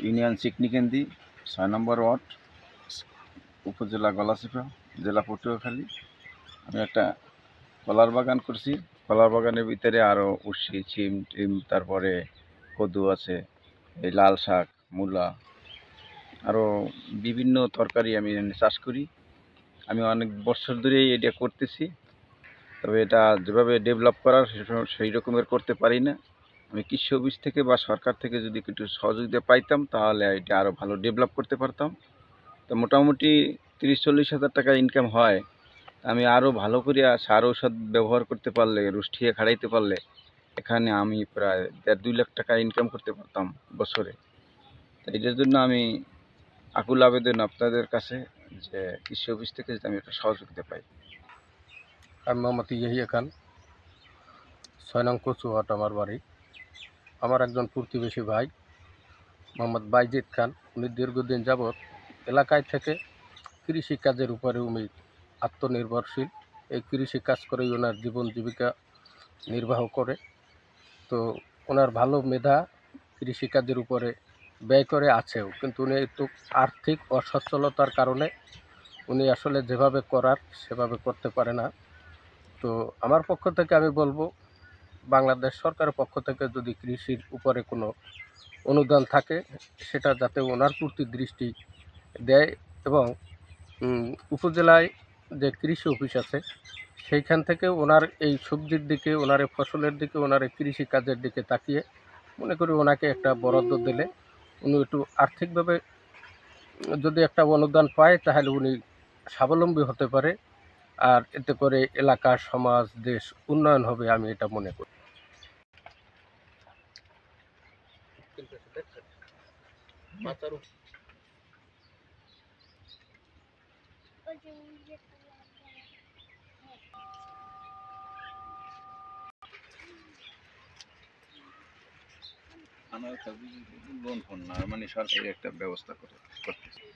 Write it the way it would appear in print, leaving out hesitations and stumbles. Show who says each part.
Speaker 1: Union চিকনিকেন্দি ৬ নম্বর word, উপজেলা গলাচিপা, জেলা পটুয়াখালী। আমি একটা কলার বাগান করছি। কলার বাগানের ভিতরে আরও উচ্ছি, ছিম টিম, তারপরে কদু আছে, এই লাল শাক, মূলা, আরও বিভিন্ন তরকারি আমি চাষ করি। আমি অনেক বছর ধরেই এটা করতেছি, তবে এটা যেভাবে ডেভেলপ করার সেই রকমের করতে পারি না। আমি কৃষি অফিস থেকে বা সরকার থেকে যদি একটু সহযোগিতা পাইতাম তাহলে এটা আরও ভালো ডেভেলপ করতে পারতাম। তো মোটামুটি ৩০-৪০ হাজার টাকা ইনকাম হয়। আমি আরও ভালো করে সার ঔষধ ব্যবহার করতে পারলে, রুষ্টিয়ে খাড়াইতে পারলে এখানে আমি প্রায় ১.৫-২ লাখ টাকা ইনকাম করতে পারতাম বছরে। তো এটার জন্য আমি আকুল আবেদন আপনাদের কাছে যে কৃষি অফিস থেকে যদি আমি একটা সহযোগিতা পাই।
Speaker 2: আমি মোহাম্মদ ইয়াহিয়া খান, ৬ নং কচুহাট আমার বাড়ি। আমার একজন প্রতিবেশী ভাই মোহাম্মদ বাইজিদ খান, উনি দীর্ঘদিন যাবৎ এলাকায় থেকে কৃষিকাজের উপরে উনি আত্মনির্ভরশীল। এই কৃষিকাজ করেই ওনার জীবন জীবিকা নির্বাহ করে। তো ওনার ভালো মেধা কৃষিকাজের উপরে ব্যয় করে আছেও, কিন্তু উনি একটু আর্থিক অসচ্ছলতার কারণে উনি আসলে যেভাবে করার সেভাবে করতে পারে না। তো আমার পক্ষ থেকে আমি বলবো, বাংলাদেশ সরকারের পক্ষ থেকে যদি কৃষির উপরে কোনো অনুদান থাকে সেটা যাতে ওনার প্রতি দৃষ্টি দেয়, এবং উপজেলায় যে কৃষি অফিস আছে সেইখান থেকে ওনার এই সবজির দিকে, ওনার এই ফসলের দিকে, ওনার এই কৃষিকাজের দিকে তাকিয়ে মনে করি ওনাকে একটা বরাদ্দ দিলে উনি একটু আর্থিকভাবে যদি একটা অনুদান পায় তাহলে উনি স্বাবলম্বী হতে পারে। আর এতে করে এলাকা, সমাজ, দেশ উন্নয়ন হবে, আমি এটা মনে করি।
Speaker 1: লোন ফোন না, মানে সরকারি একটা ব্যবস্থা করতেছে।